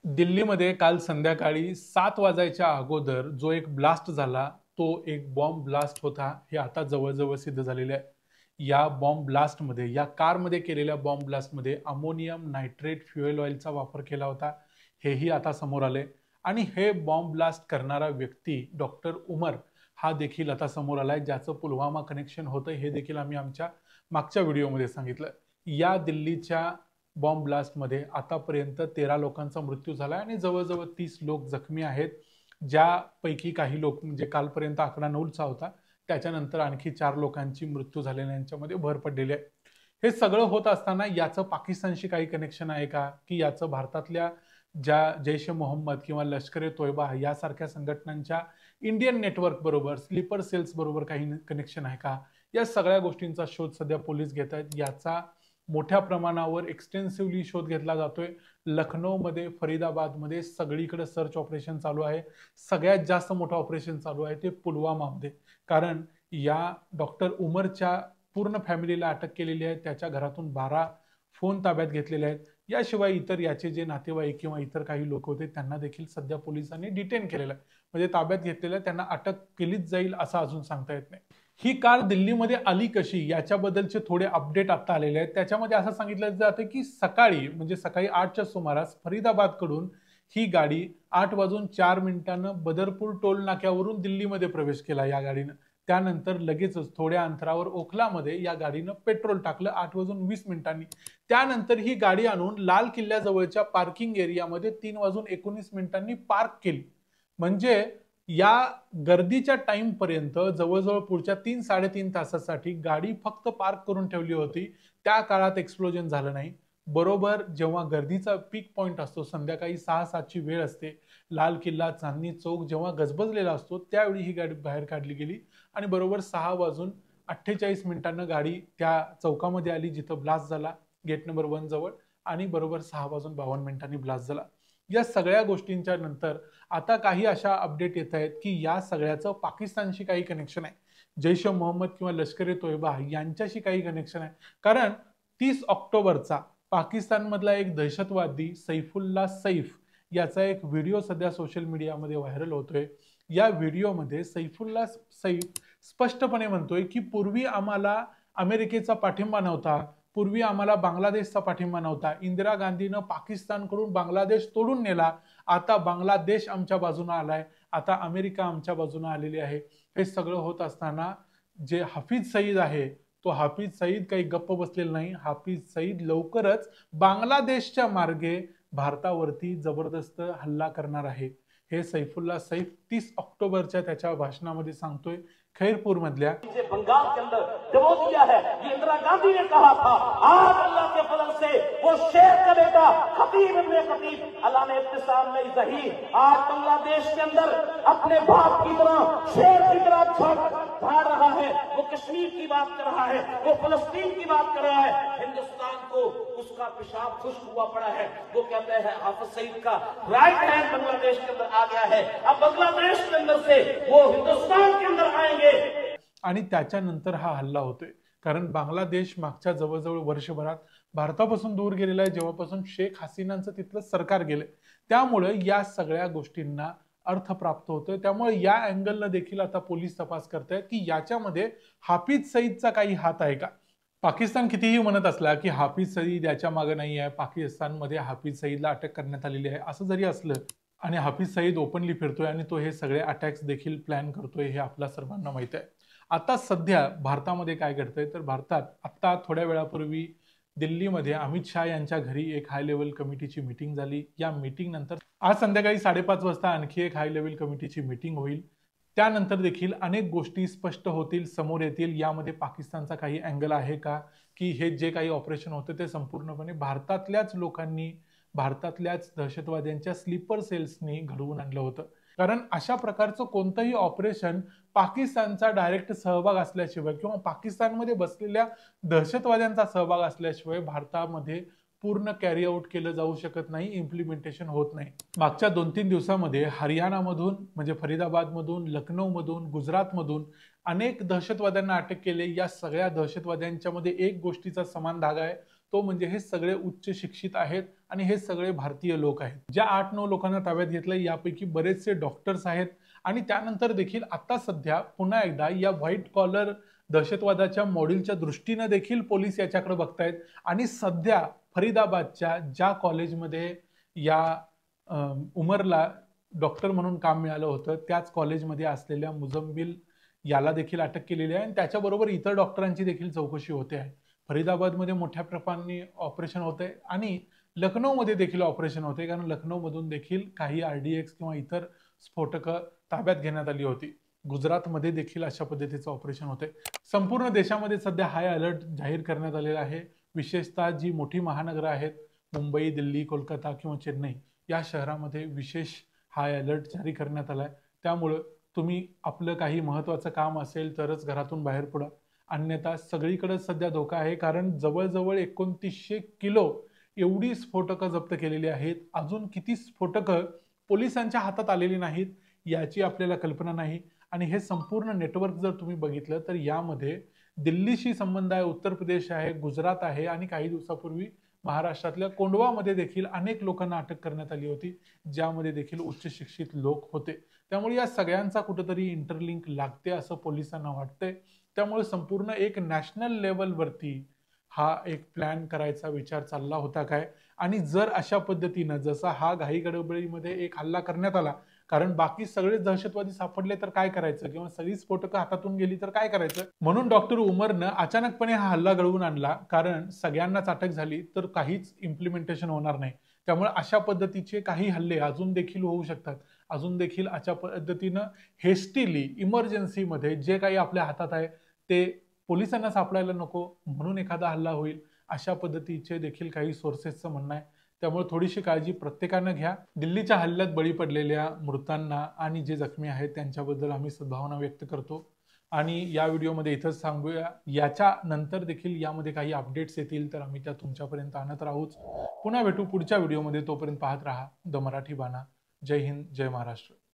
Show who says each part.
Speaker 1: दिल्लीमध्ये काल संध्याकाळी 7 वाजायच्या अगोदर जो एक ब्लास्ट झाला, तो एक बॉम्ब ब्लास्ट होता, हे आता जवळ-जवळ सिद्ध झालेले आहे. या बॉम्ब ब्लास्टमध्ये, या कारमध्ये केलेल्या बॉम्ब ब्लास्टमध्ये अमोनियम नायट्रेट फ्युएल ऑइलचा वापर केला होता, हेही आता समोर आले. आणि हे बॉम्ब ब्लास्ट करणारा व्यक्ती डॉक्टर उमर हा देखील आता समोर आलाय, ज्याचं पुलवामा कनेक्शन होतं, हे देखील आम्ही आमच्या मागच्या व्हिडिओमध्ये सांगितलं. या दिल्लीच्या बॉम्ब ब्लास्टमध्ये आतापर्यंत 13 लोकांचा मृत्यू झाला आणि जवळजवळ 30 लोक जखमी आहेत, ज्यापैकी काही लोक म्हणजे कालपर्यंत आकडा 9चा होता, त्याच्यानंतर आणखी 4 लोकांची मृत्यू झालेल्यांच्यामध्ये भर पडलेली आहे. हे सगळं होत असताना याचं पाकिस्तानशी काही कनेक्शन आहे का, की याचं भारतातल्या ज्या जैश ए मोहम्मद किंवा लष्कर ए तोयबा यासारख्या संघटनांच्या इंडियन नेटवर्क बरोबर, स्लीपर सेल्स बरोबर काही कनेक्शन आहे का, या सगळ्या गोष्टींचा शोध सध्या पोलीस घेत आहेत. याचा मोठ्या प्रमाणावर एक्सटेन्सिव्हली शोध घेतला जातोय. लखनौमध्ये, फरीदाबादमध्ये सगळीकडे सर्च ऑपरेशन चालू आहे. सगळ्यात जास्त मोठं ऑपरेशन चालू आहे ते पुलवामामध्ये, कारण या डॉक्टर उमरच्या पूर्ण फॅमिलीला अटक केलेली आहे. त्याच्या घरातून 12 फोन ताब्यात घेतलेले आहेत. याशिवाय इतर याचे जे नातेवाईक किंवा इतर काही लोक होते त्यांना देखील सध्या पोलिसांनी डिटेन केलेलं आहे, म्हणजे ताब्यात घेतलेलं आहे. त्यांना अटक केलीच जाईल असं अजून सांगता येत नाही. ही कार दिल्लीमध्ये आली कशी याच्याबद्दलचे थोडे अपडेट आता आलेले आहेत. त्याच्यामध्ये असं सांगितलं जातं की सकाळी म्हणजे सकाळी 8च्या सुमारास फरीदाबादकडून ही गाडी 8 वाजून 4 मिनिटांनं बदरपूर टोल नाक्यावरून दिल्लीमध्ये प्रवेश केला या गाडीनं. त्यानंतर लगेचच थोड्या अंतरावर ओखलामध्ये या गाडीनं पेट्रोल टाकलं 8 वाजून 20 मिनिटांनी. त्यानंतर ही गाडी आणून लाल किल्ल्याजवळच्या पार्किंग एरियामध्ये 3 वाजून 19 मिनिटांनी पार्क केली. म्हणजे या गर्दीच्या टाइम पर्यंत जवळजवळ पुढच्या 3-3.5 तासासाठी गाडी फक्त पार्क करून ठेवली होती. त्या काळात एक्सप्लोजन झालं नाही. बरोबर जेव्हा गर्दीचा पीक पॉइंट असतो, संध्याकाळी 6-7ची वेळ असते, लाल किल्ला, चांदणी चौक जेव्हा गजबजलेला असतो, त्यावेळी ही गाडी बाहेर काढली गेली आणि बरोबर 6 वाजून 48 मिनिटांना गाडी त्या चौकामध्ये आली जिथं ब्लास्ट झाला, गेट नंबर 1 जवळ, आणि बरोबर 6 वाजून 52 मिनिटांनी ब्लास्ट झाला. या सगळ्या गोष्टींच्या नंतर आता काही अशा अपडेट येत आहेत की या सगळ्याचं पाकिस्तानशी काही कनेक्शन आहे, जैश ए मोहम्मद किंवा लष्कर ए तोयबा यांच्याशी काही कनेक्शन आहे. कारण 30 ऑक्टोबरचा पाकिस्तानमधला एक दहशतवादी सैफुल्ला सैफ याचा एक व्हिडिओ सध्या सोशल मीडियामध्ये व्हायरल होतोय. या व्हिडिओमध्ये सैफुल्ला सैफ स्पष्टपणे म्हणतोय की पूर्वी आम्हाला अमेरिकेचा पाठिंबा नव्हता, पूर्वी आम्हाला बांगलादेशचा पाठिंबा नव्हता, इंदिरा गांधीनं पाकिस्तानकडून बांगलादेश तोडून नेला, आता बांगलादेश आमच्या बाजूने आलाय, आता अमेरिका आमच्या बाजूने आलेली आहे. हे सगळं होत असताना जे हाफिज सईद आहे, तो हाफिज सईद काही गप्प बसलेला नाही. हाफिज सईद लवकरच बांगलादेशच्या मार्गे भारतावरती जबरदस्त हल्ला करणार आहे. हे सैफुल्ला सैफ 30 ऑक्टोबरच्या त्याच्या भाषणामध्ये सांगतोय खैरपुर मधल्या.
Speaker 2: बंगाल के अंदर जब दिया है, ये इंदिरा गांधी ने कहा था, आज अल्लाह के फजल से वो शेर का बेटा खतीब इब्ने खतीब अल्लाह ने इब्तिसाम में जही आज बांग्लादेश के अंदर अपने बाप की तरह शेर की तरह भाड़ रहा है। वो कश्मीर की बात कर रहा है, वो फलस्तीन की बात कर रहा है। हिंदुस्तान को उसका पेशाब खुश्क हुआ पड़ा है। वो कहते हैं हाफिज सईद का राइट हैंड बांग्लादेश के अंदर आ गया है, अब बांग्लादेश के अंदर से वो हिंदुस्तान के अंदर आएंगे।
Speaker 1: आणि त्याच्यानंतर हा हल्ला होतोय, कारण बांगलादेश मागच्या जवळजवळ वर्षभरात भारतापासून दूर गेलेला आहे, जेव्हापासून शेख हसीनांचं तिथलं सरकार गेलंय. त्यामुळे या सगळ्या गोष्टींना अर्थ प्राप्त होतोय. त्यामुळे या अँगलनं देखील आता पोलीस तपास करतायत की याच्यामध्ये हाफिज सईदचा काही हात आहे का. पाकिस्तान कितीही म्हणत असला की हाफिज सईद याच्या मागे नाही आहे, पाकिस्तानमध्ये हाफिज सईदला अटक करण्यात आलेली आहे, असं जरी असलं आणि हाफिज सईद ओपनली फिरतोय आणि तो हे सगळे अटॅक्स देखील प्लॅन करतोय, हे आपल्या सर्वांना माहिती आहे. आता सध्या भारतामध्ये काय घडतंय, तर भारतात आता थोड्या वेळापूर्वी दिल्लीमध्ये अमित शाह यांच्या घरी एक हाय लेवल कमिटीची मीटिंग झाली. या मीटिंग नंतर आज संध्याकाळी 5:30 वाजता आणखी एक हाय लेवल कमिटीची मीटिंग होईल. त्यानंतर देखील अनेक गोष्टी स्पष्ट होतील, समोर येतील. यामध्ये पाकिस्तानचा काही अँगल आहे का, की हे जे काही ऑपरेशन होते ते संपूर्णपणे भारतातल्याच लोकांनी, भारतातल्याच दहशतवाद्यांच्या स्लीपर सेल्सनी घडवून आणलं होतं. कारण अशा प्रकारचं कोणतंही ऑपरेशन पाकिस्तानचा डायरेक्ट सहभाग असल्याशिवाय किंवा पाकिस्तानमध्ये बसलेल्या दहशतवाद्यांचा सहभाग असल्याशिवाय भारतामध्ये पूर्ण कॅरी आउट केलं जाऊ शकत नाही, इम्प्लिमेंटेशन होत नाही. मागच्या 2-3 दिवसामध्ये हरियाणामधून म्हणजे फरीदाबादमधून, लखनौमधून, गुजरातमधून अनेक दहशतवाद्यांना अटक केली. या सगळ्या दहशतवाद्यांच्या मध्ये एक गोष्टीचा समान धागा आहे, तो म्हणजे हे सगळे उच्च शिक्षित आहेत आणि हे सगळे भारतीय लोक आहेत. ज्या 8-9 लोकांना ताब्यात घेतलंय यापैकी बरेचसे डॉक्टर्स आहेत आणि त्यानंतर देखील आता सध्या पुन्हा एकदा या व्हाईट कॉलर दहशतवादाच्या मॉड्यूलच्या दृष्टीने देखील पोलीस याच्याकडे बघतायत आणि सध्या फरीदाबादच्या ज्या कॉलेजमध्ये या उमरला डॉक्टर म्हणून काम मिळालं होतं त्याच कॉलेजमध्ये असलेल्या मुझम्मिल याला देखील अटक केलेली आहे आणि त्याच्याबरोबर इतर डॉक्टरांची देखील चौकशी होते आहे. फरीदाबादमध्ये मोठ्या प्रमाणात ऑपरेशन होते आणि लखनौमध्ये देखील ऑपरेशन होते, कारण लखनौमधून देखील काही RDX किंवा इतर स्फोटकं ताब्यात घेण्यात आली होती. गुजरातमध्ये देखील अशा पद्धतीचं ऑपरेशन होते. संपूर्ण देशामध्ये सध्या हाय अलर्ट जाहीर करण्यात आलेला आहे. विशेषतः जी मोठी महानगरं आहेत मुंबई, दिल्ली, कोलकाता किंवा चेन्नई या शहरामध्ये विशेष हाय अलर्ट जारी करण्यात आलाय. त्यामुळं तुम्ही आपलं काही महत्त्वाचं काम असेल तरच घरातून बाहेर पडा, अन्यथा सगळीकडे सध्या धोका आहे. कारण जवळजवळ 2900 किलो एवढी स्फोटकं जप्त केलेली आहेत. अजून किती स्फोटकं पोलिसांच्या हातात आलेली नाहीत याची आपल्याला कल्पना नाही. आणि हे संपूर्ण नेटवर्क जर तुम्ही बघितलं तर यामध्ये दिल्लीशी संबंध आहे, उत्तर प्रदेश आहे, गुजरात आहे आणि काही दिवसापूर्वी महाराष्ट्रातल्या कोंढवामध्ये देखील अनेक लोकांना अटक करण्यात आली होती, ज्यामध्ये देखील उच्च शिक्षित लोक होते. त्यामुळे या सगळ्यांचा कुठेतरी इंटरलिंक लागते असं पोलिसांना वाटतंय. त्यामुळे संपूर्ण एक नॅशनल लेवलवरती हा एक प्लॅन करायचा विचार चालला होता काय, आणि जर अशा पद्धतीनं जसा हा घाई गडबडीमध्ये एक हल्ला करण्यात आला, कारण बाकी सगळे दहशतवादी सापडले तर काय करायचं, किंवा सगळी स्फोटकं हातातून गेली तर काय करायचं, म्हणून डॉक्टर उमरनं अचानकपणे हा हल्ला घडवून आणला. कारण सगळ्यांनाच अटक झाली तर काहीच इम्प्लिमेंटेशन होणार नाही. त्यामुळे अशा पद्धतीचे काही हल्ले अजून देखील होऊ शकतात. अजून देखील अशा पद्धतीनं हेस्टिली इमर्जन्सीमध्ये जे काही आपल्या हातात आहे ते पोलिसांना सापडायला नको म्हणून एखादा हल्ला होईल, अशा पद्धतीचे देखील काही सोर्सेसचं म्हणणं आहे. त्यामुळे थोडीशी काळजी प्रत्येकानं घ्या. दिल्लीच्या हल्ल्यात बळी पडलेल्या मृतांना आणि जे जखमी आहेत त्यांच्याबद्दल आम्ही सद्भावना व्यक्त करतो. आणि या व्हिडिओमध्ये इथंच सांगूया, याच्या नंतर देखील यामध्ये काही अपडेट्स येतील तर आम्ही त्या तुमच्यापर्यंत आणत राहूच. पुन्हा भेटू पुढच्या व्हिडिओमध्ये. तोपर्यंत पाहत राहा द मराठी बाणा. जय हिंद, जय महाराष्ट्र.